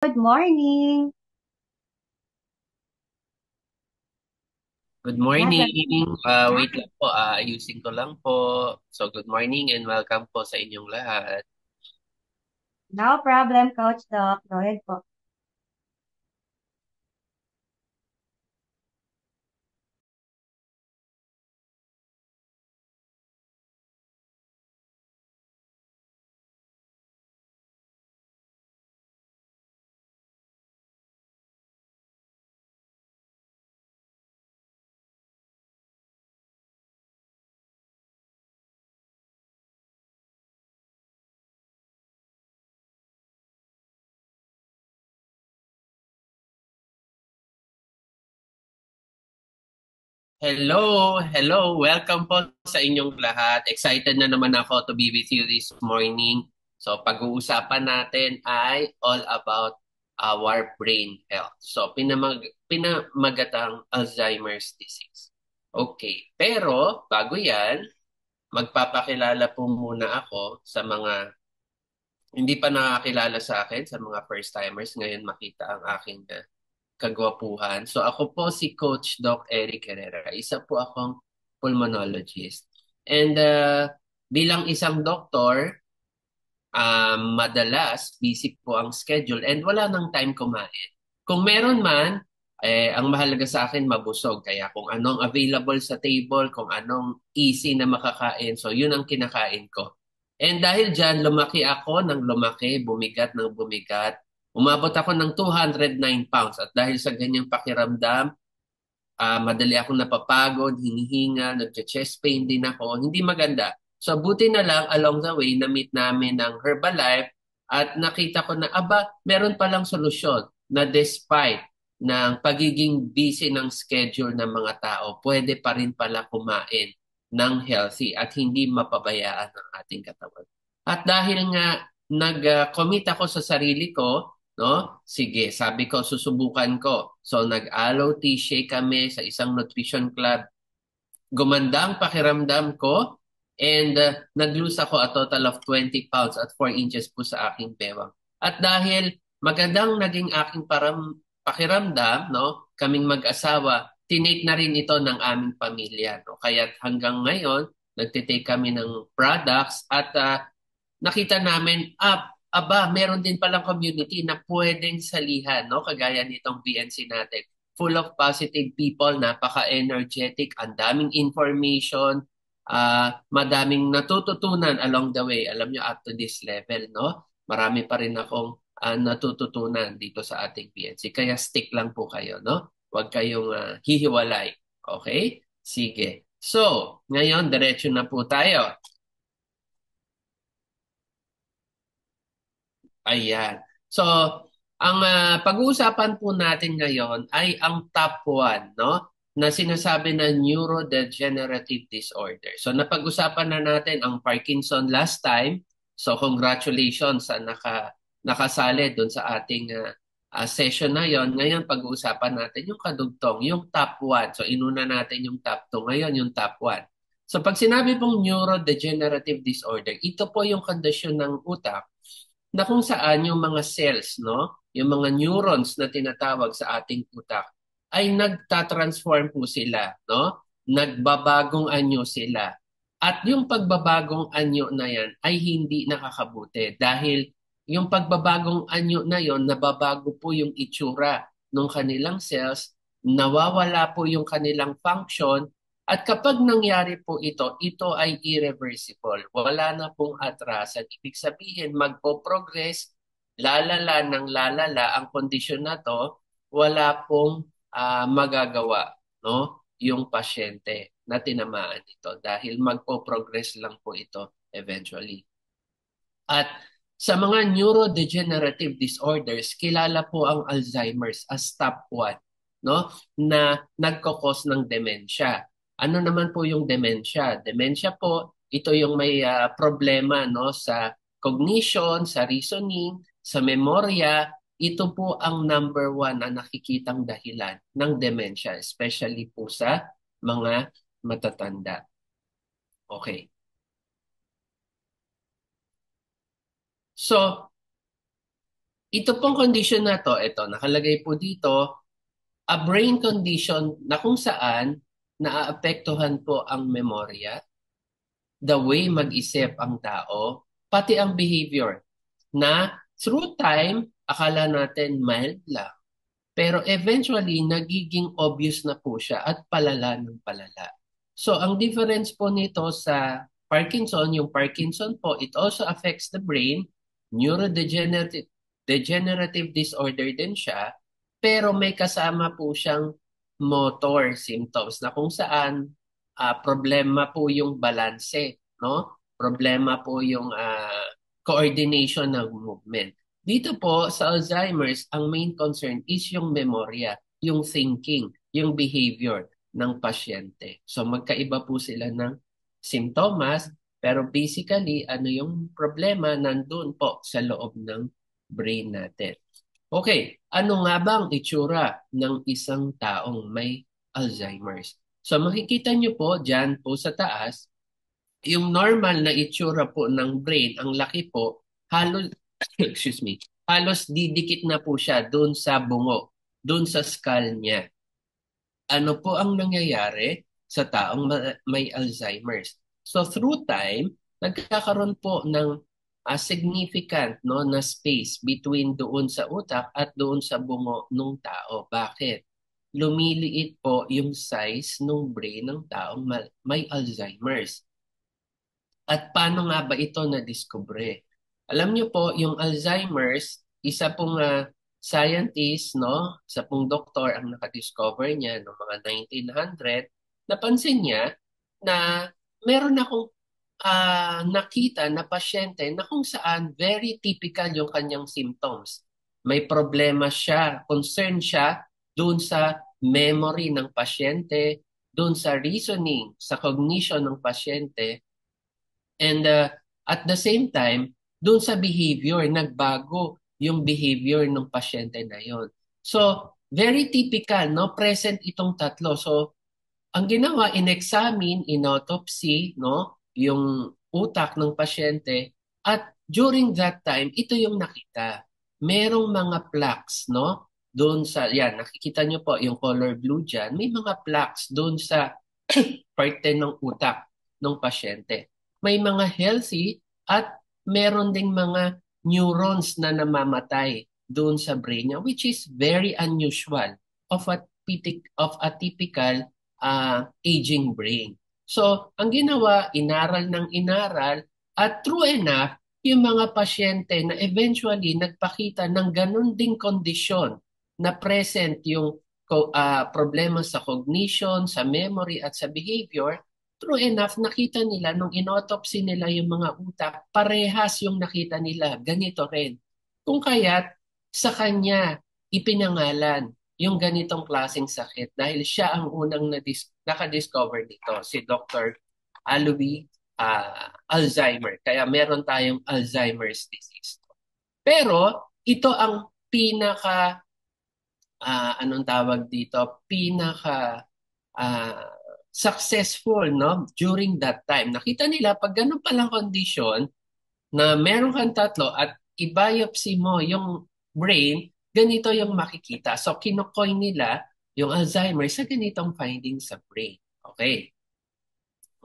Good morning. Good Nasa, morning. Wait Yan. lang po, ayusin ko lang po. So, good morning and welcome po sa inyong lahat. No problem, Coach Doc. Go ahead po. Hello. Welcome po sa inyong lahat. Excited na naman ako to be with you this morning. So, pag-uusapan natin ay all about our brain health. So, pinamagatang Alzheimer's disease. Okay. Pero, bago yan, magpapakilala po muna ako sa mga hindi pa nakakilala sa akin, sa mga first-timers. Ngayon makita ang aking kagwapuhan. So ako po si Coach Doc Eric Herrera. Isa po akong pulmonologist. And bilang isang doktor, madalas busy po ang schedule and wala nang time kumain. Kung meron man, ang mahalaga sa akin mabusog. Kaya kung anong available sa table, kung anong easy na makakain, so yun ang kinakain ko. And dahil dyan, lumaki ako ng lumaki, bumigat ng bumigat. Umabot ako ng 209 pounds at dahil sa ganyang pakiramdam, madali akong napapagod, hinihinga, nagche-chest pain din ako. Hindi maganda. So buti na lang along the way na-meet namin ng Herbalife at nakita ko na meron palang solusyon na despite ng pagiging busy ng schedule ng mga tao, pwede pa rin pala kumain ng healthy at hindi mapabayaan ang ating katawan. At dahil nga nag-commit ako sa sarili ko, no? Sige, sabi ko, susubukan ko. So, nag-aloe tea shake kami sa isang nutrition club. Gumanda ang pakiramdam ko and nag-lose ako a total of 20 pounds at 4 inches po sa aking bewang. At dahil magandang naging aking pakiramdam, no? Kaming mag-asawa, tinake na rin ito ng aming pamilya. No? Kaya hanggang ngayon, nagtitake kami ng products at nakita namin, meron din palang community na pwedeng salihan, no? Kagaya nitong BNC natin. Full of positive people, napaka-energetic, ang daming information, madaming natututunan along the way. Alam nyo, up to this level, no? Marami pa rin akong natututunan dito sa ating BNC. Kaya stick lang po kayo, no? Huwag kayong hihiwalay. Okay? Sige. So, ngayon, diretso na po tayo. Ayan. So, ang pag-uusapan po natin ngayon ay ang top one, no? Na sinasabi na neurodegenerative disorder. So, napag-usapan na natin ang Parkinson last time. So, congratulations sa nakasali doon sa ating session na yon. Ngayon, pag-uusapan natin yung kadugtong, yung top one. So, inuna natin yung top two. Ngayon, yung top one. So, pag sinabi pong neurodegenerative disorder, ito po yung kondisyon ng utak na kung saan yung mga cells, no, yung mga neurons na tinatawag sa ating utak ay nagtatransform po sila, no? Nagbabagong anyo sila. At yung pagbabagong anyo na yan ay hindi nakakabuti dahil yung pagbabagong anyo na yon, nababago po yung itsura ng kanilang cells, nawawala po yung kanilang function, at kapag nangyari po ito, ito ay irreversible. Wala na pong atrasan. Ibig sabihin, magpo-progress, lalala ng lalala ang kondisyon na to, wala pong magagawa, no? Yung pasyente na tinamaan ito dahil magpo-progress lang po ito eventually. At sa mga neurodegenerative disorders, kilala po ang Alzheimer's as top one, no? Na nagkokos ng demensya. Ano naman po yung demensya? Demensya po, ito yung may problema, no, sa cognition, sa reasoning, sa memorya. Ito po ang number one na nakikitang dahilan ng demensya, especially po sa mga matatanda. Okay. So, Ito pong condition na to, ito, nakalagay po dito, a brain condition na kung saan naaapektuhan po ang memorya, the way mag-isip ang tao, pati ang behavior na through time, akala natin mild lang. Pero eventually, nagiging obvious na po siya at palala ng palala. So, ang difference po nito sa Parkinson, yung Parkinson po, it also affects the brain, degenerative disorder din siya, pero may kasama po siyang motor symptoms na kung saan problema po yung balanse, no? Problema po yung coordination ng movement. Dito po sa Alzheimer's, ang main concern is yung memorya, yung thinking, yung behavior ng pasyente. So magkaiba po sila ng simptomas, pero basically ano yung problema nandun po sa loob ng brain natin. Okay, ano nga ba ang itsura ng isang taong may Alzheimer's? So makikita nyo po dyan po sa taas, yung normal na itsura po ng brain, ang laki po, halos, excuse me, halos didikit na po siya doon sa bungo, doon sa skull niya. Ano po ang nangyayari sa taong may Alzheimer's? So through time, nagkakaroon po ng significant no, na space between doon sa utak at doon sa bungo ng tao. Bakit? Lumiliit po yung size ng brain ng taong may Alzheimer's. At paano nga ba ito na-discover? Alam niyo po, yung Alzheimer's, isa pong scientist, no, isa pong doktor ang nakadiscover niya noong mga 1900, napansin niya na meron akong nakita na pasyente na kung saan very typical yung kanyang symptoms. May problema siya, concern siya doon sa memory ng pasyente, doon sa reasoning, sa cognition ng pasyente, and at the same time, doon sa behavior, nagbago yung behavior ng pasyente na yon. So, very typical, no? Present itong tatlo. So, ang ginawa, in-examine, in-autopsy, no? Yung utak ng pasyente. At during that time, ito yung nakita. Merong mga plaques, no? Doon sa, yan, nakikita nyo po yung color blue dyan. May mga plaques doon sa parte ng utak ng pasyente. May mga healthy at meron ding mga neurons na namamatay doon sa brain niya, which is very unusual of a typical aging brain. So, ang ginawa, inaral ng inaral at true enough, yung mga pasyente na eventually nagpakita ng ganun ding kondisyon na present yung problema sa cognition, sa memory at sa behavior, true enough, nakita nila nung inautopsy nila yung mga utak, parehas yung nakita nila, ganito rin. Kung kaya't sa kanya ipinangalan yung ganitong klaseng sakit dahil siya ang unang nakadiscover nito, si Dr. Alois Alzheimer. Kaya meron tayong Alzheimer's disease. Pero ito ang pinaka anong tawag dito, pinaka successful no during that time. Nakita nila pag ganun palang condition na meron kang tatlo at i-biopsy mo yung brain, ganito yung makikita. So kinokoy nila yung Alzheimer sa ganitong findings sa brain. Okay.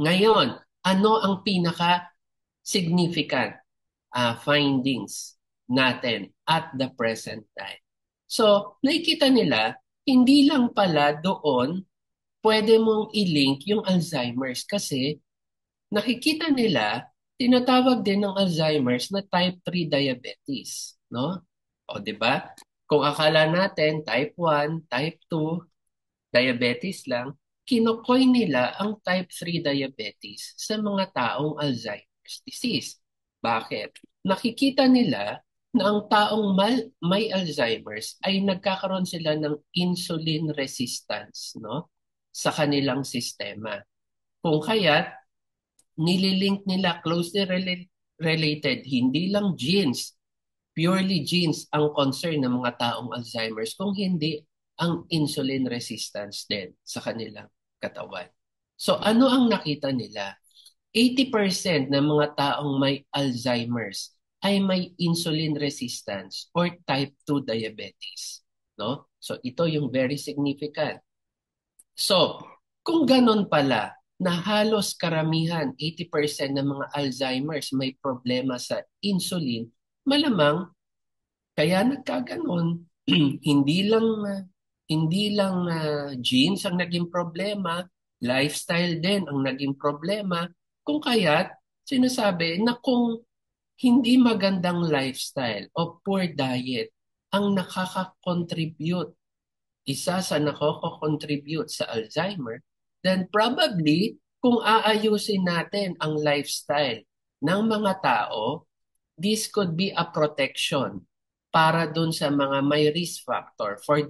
Ngayon, ano ang pinaka significant findings natin at the present time? So, nakikita nila, hindi lang pala doon pwede mong i-link yung Alzheimer's kasi nakikita nila, tinatawag din ng Alzheimer's na type 3 diabetes, no? O, di ba? Kung akala natin type 1, type 2, diabetes lang, kinokoy nila ang type 3 diabetes sa mga taong Alzheimer's disease. Bakit? Nakikita nila na ang taong may Alzheimer's ay nagkakaroon sila ng insulin resistance, no? Sa kanilang sistema. Kung kaya't nililink nila closely related, hindi lang genes, purely genes ang concern ng mga taong Alzheimer's, kung hindi ang insulin resistance din sa kanilang katawan. So ano ang nakita nila? 80% ng mga taong may Alzheimer's ay may insulin resistance or type 2 diabetes, no? So ito yung very significant. So, kung ganon pala na halos karamihan, 80% ng mga Alzheimer's may problema sa insulin, malamang kaya nagkaganon. Hindi lang genes ang naging problema, lifestyle din ang naging problema. Kung kaya't sinasabi na kung hindi magandang lifestyle o poor diet ang nakaka-contribute, isa sa nakaka-contribute sa Alzheimer, then probably kung aayusin natin ang lifestyle ng mga tao, this could be a protection para dun sa mga may risk factor for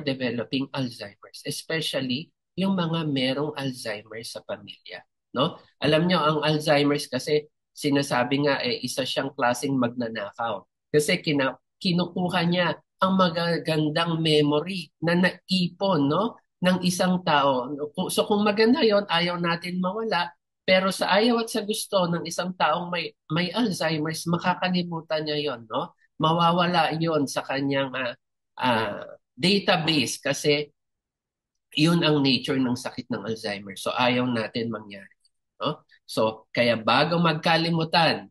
developing Alzheimer's, especially yung mga merong Alzheimer's sa pamilya, no? Alam nyo, ang Alzheimer's kasi sinasabi nga isa siyang klaseng magnanakaw kasi kinukuha niya ang magagandang memory na naipon, no, ng isang tao. So kung maganda 'yon, ayaw natin mawala. Pero sa ayaw at sa gusto ng isang taong may Alzheimer's, makakalimutan niya 'yon, no? Mawawala 'yon sa kanyang database kasi 'yun ang nature ng sakit ng Alzheimer. So ayaw natin mangyari, no? So kaya bago magkalimutan,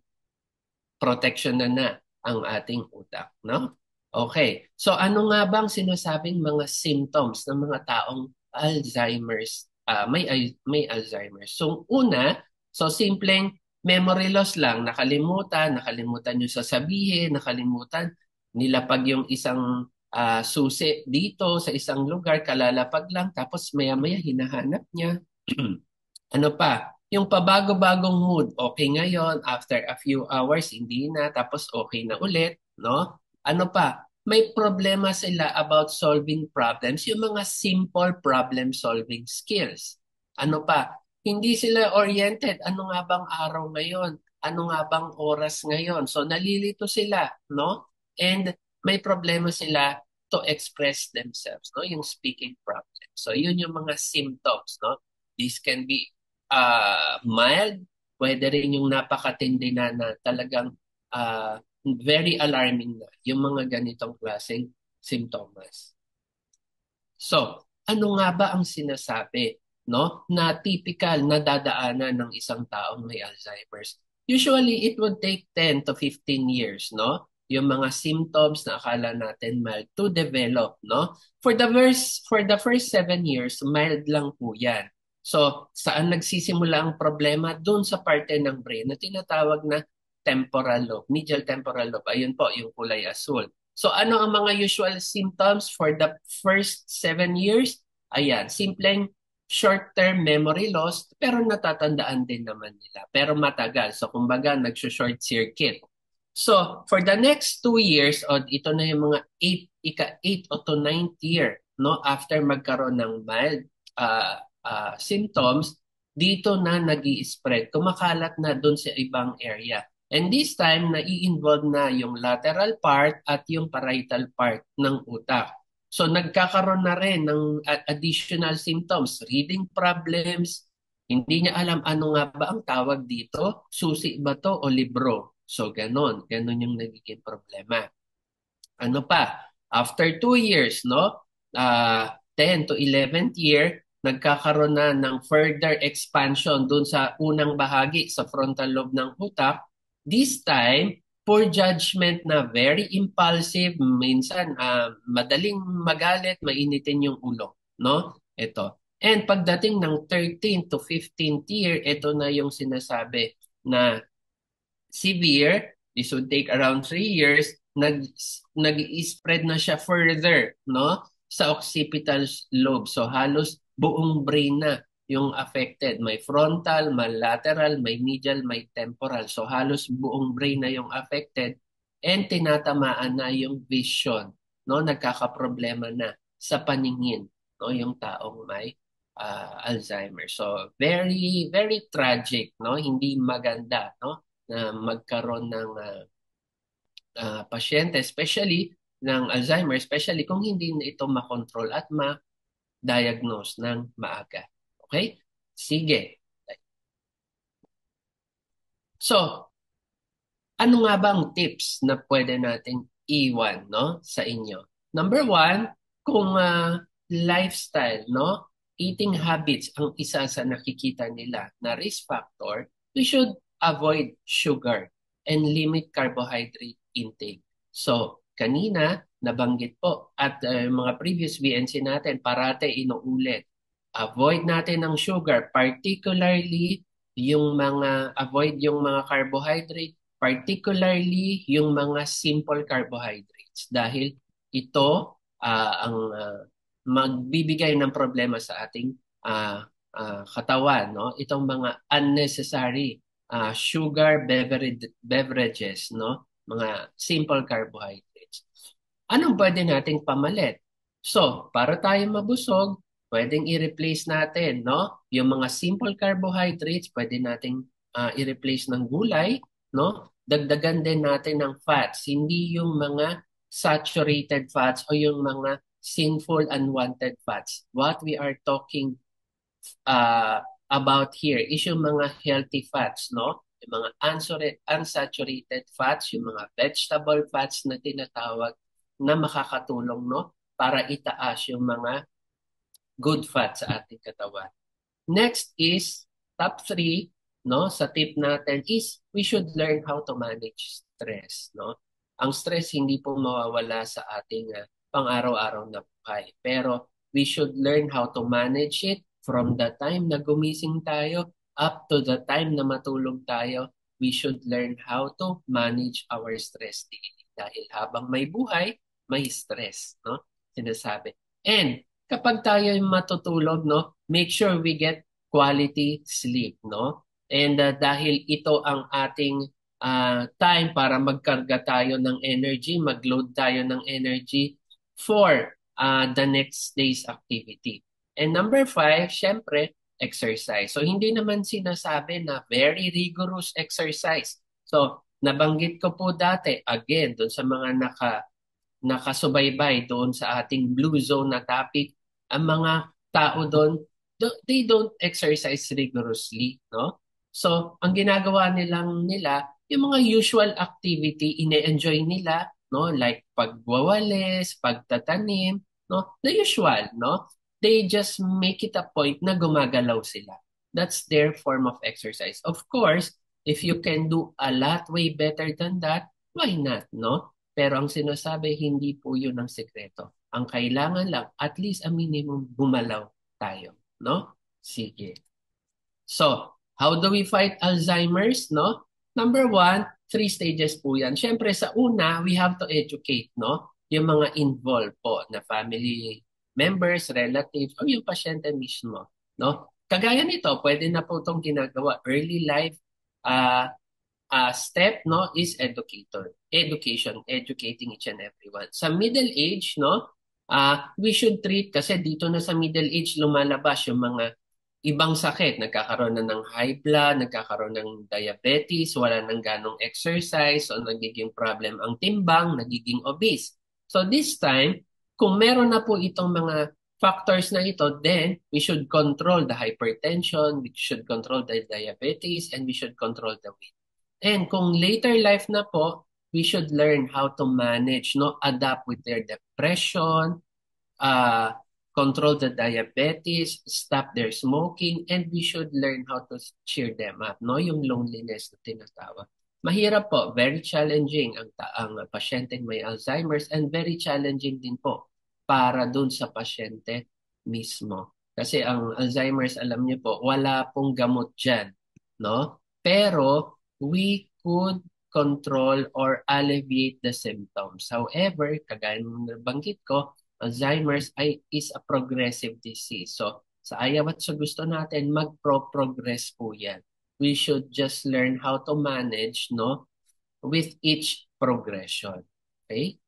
protection na ang ating utak, no? Okay. So ano nga bang sinasabing mga symptoms ng mga taong Alzheimer's, may Alzheimer's? So una, so simpleng memory loss lang, nakalimutan yung sasabihin, nakalimutan nilapag yung isang susi dito sa isang lugar, kalalapag lang, tapos maya-maya hinahanap niya. Ano pa? Yung pabago-bagong mood, okay ngayon, after a few hours, hindi na, tapos okay na ulit, no? Ano pa? May problema sila about solving problems, yung mga simple problem-solving skills. Ano pa? Hindi sila oriented. Ano nga bang araw ngayon? Ano nga bang oras ngayon? So nalilito sila, no? And may problema sila to express themselves, no? Yung speaking problem. So yun yung mga symptoms, no? This can be mild, pwede rin yung napakatindi na talagang very alarming na yung mga ganitong klaseng simptomas. So, ano nga ba ang sinasabi, no, na typical na dadaanan ng isang taong may Alzheimer's? Usually, it would take 10 to 15 years, no? Yung mga symptoms na akala natin mild to develop, no? For the first 7 years, mild lang po 'yan. So, saan nagsisimula ang problema? Doon sa parte ng brain na tinatawag na temporal lobe, medial temporal lobe. Ayun po, yung kulay asul. So ano ang mga usual symptoms for the first 7 years? Ayan, simpleng short-term memory loss, pero natatandaan din naman nila. Pero matagal. So kumbaga, nag-short circuit. So for the next 2 years, o ito na yung mga 8 o to 9th year, no, after magkaroon ng mild symptoms, dito na nag-i-spread. Kumakalat na doon sa ibang area. And this time, nai-involve na yung lateral part at yung parietal part ng utak. So nagkakaroon na rin ng additional symptoms, reading problems, hindi niya alam ano nga ba ang tawag dito, susi ba to o libro. So ganon yung nagiging problema. Ano pa? After 2 years, no? 10 to 11th year, nagkakaroon na ng further expansion dun sa unang bahagi sa frontal lobe ng utak. This time, poor judgment na, very impulsive, minsan madaling magalit, mainitin yung ulo, no? Ito. And pagdating ng 13th to 15th year, ito na yung sinasabi na severe, this would take around 3 years, nag-spread na siya further, no? Sa occipital lobe. So halos buong brain na yung affected. May frontal, may lateral, may medial, may temporal. So halos buong brain na yung affected and tinatamaan na yung vision, no? Nagkakaproblema na sa paningin, no? Yung taong may Alzheimer. So very very tragic, no? Hindi maganda, no? Na magkaroon ng pasyente, especially ng Alzheimer, especially kung hindi na ito makontrol at ma-diagnose ng maaga. Okay? Sige. So, Ano nga ba ang tips na pwede nating iwan, no, sa inyo? Number one, kung lifestyle, no, eating habits ang isa sa nakikita nila na risk factor, we should avoid sugar and limit carbohydrate intake. So, kanina, nabanggit po at mga previous VNC natin, parate inuulit. Avoid natin ng sugar, particularly avoid yung mga carbohydrate, particularly yung mga simple carbohydrates dahil ito ang magbibigay ng problema sa ating katawan, no? Itong mga unnecessary beverages, no? Mga simple carbohydrates. Anong pwede nating pamalit? So, para tayo mabusog, pwedeng i-replace natin, no? Yung mga simple carbohydrates, pwede nating i-replace ng gulay, no? Dagdagan din natin ng fats, hindi yung mga saturated fats o yung mga sinful unwanted fats. What we are talking about here is yung mga healthy fats, no? Yung mga unsaturated fats, yung mga vegetable fats na tinatawag na makakatulong, no? Para itaas yung mga good fats sa ating katawan. Next is top three, no? Sa tip natin is we should learn how to manage stress, no? Ang stress hindi po mawawala sa ating pang-araw-araw na buhay. Pero we should learn how to manage it from the time na gumising tayo up to the time na matulog tayo. We should learn how to manage our stress daily. Dahil habang may buhay, may stress, no? Sinasabi. And kapag tayo matutulog, no, make sure we get quality sleep, no? And dahil ito ang ating time para magkarga tayo ng energy, mag-load tayo ng energy for the next day's activity. And number five, syempre, exercise. So hindi naman sinasabi na very rigorous exercise. So nabanggit ko po dati, again, doon sa mga nakasubaybay doon sa ating blue zone na topic, ang mga tao doon, they don't exercise rigorously, no? So, ang ginagawa yung mga usual activity, ine-enjoy nila, no? Like pagwawalis, pagtatanim, no? The usual, no? They just make it a point na gumagalaw sila. That's their form of exercise. Of course, if you can do a lot way better than that, why not, no? Pero ang sinasabi, hindi po yun ang sekreto. Ang kailangan lang, at least a minimum, gumalaw tayo. No? Sige. So, how do we fight Alzheimer's? No? Number one, three stages po yan. Siyempre, sa una, we have to educate, no? Yung mga involved po na family members, relatives, o yung pasyente mismo. No? Kagaya nito, pwede na po itong ginagawa. Early life step, no, is educating each and everyone. Sa middle age, no, we should treat, kasi dito na sa middle age lumalabas yung mga ibang sakit. Nagkakaroon na ng high blood, nagkakaroon ng diabetes, wala nang ganong exercise, so nagiging problem ang timbang, nagiging obese. So this time, kung meron na po itong mga factors na ito, then we should control the hypertension, we should control the diabetes, and we should control the weight. And kung later life na po, we should learn how to manage, no, adapt with their depression, control the diabetes, stop their smoking, and we should learn how to cheer them up, no, yung loneliness na tinatawag. Mahirap po, very challenging ang pasyenteng may Alzheimer's, and very challenging din po para dun sa pasyente mismo. Kasi ang Alzheimer's, alam niyo po, wala pong gamot dyan, no? Pero we could control or alleviate the symptoms. However, kagaya ng nabanggit ko, Alzheimer's is a progressive disease. So, sa ayaw at sa gusto natin, mag-progress po yan. We should just learn how to manage, no, with each progression. Okay?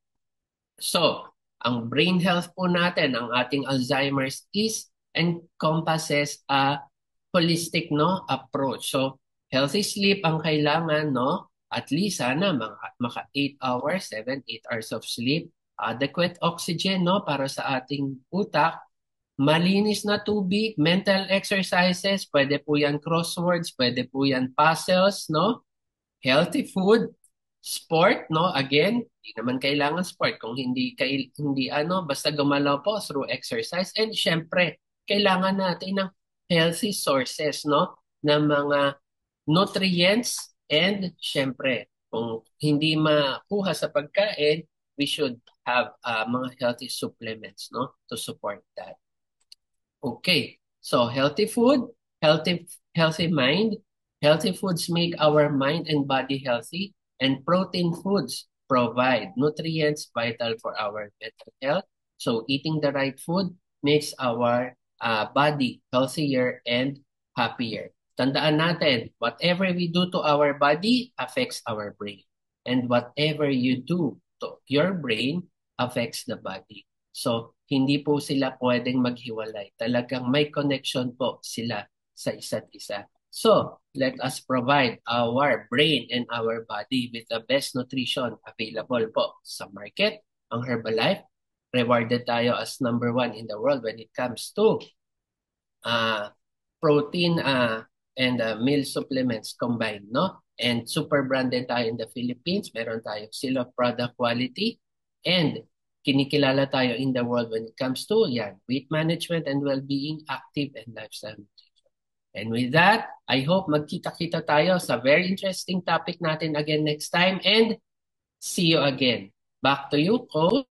So, ang brain health po natin, ang ating Alzheimer's encompasses a holistic, no, approach. So, healthy sleep ang kailangan, no? At least sana maka 8 hours, 8 hours of sleep. Adequate oxygen, no, para sa ating utak. Malinis na tubig, mental exercises, pwede po yan crosswords, pwede po yan puzzles, no? Healthy food, Sport, no? Again, hindi naman kailangan sport kung hindi basta gumalaw po through exercise. And syempre, kailangan natin ng healthy sources, no? Ng mga nutrients and syempre, kung hindi makuha sa pagkain, we should have mga healthy supplements, no? To support that. Okay, so healthy food, healthy mind. Healthy foods make our mind and body healthy, and protein foods provide nutrients vital for our mental health. So eating the right food makes our body healthier and happier. Tandaan natin, whatever we do to our body affects our brain. And whatever you do to your brain affects the body. So, hindi po sila pwedeng maghiwalay. Talagang may connection po sila sa isa't isa. So, let us provide our brain and our body with the best nutrition available po sa market. Ang Herbalife, rewarded tayo as #1 in the world when it comes to uh, protein and meal supplements combined, no? And super branded tayo in the Philippines. Meron tayo seal of product quality. And kinikilala tayo in the world when it comes to weight management and well-being, active and lifestyle nutrition. And with that, I hope magkita-kita tayo sa very interesting topic natin again next time and see you again. Back to you, Coach.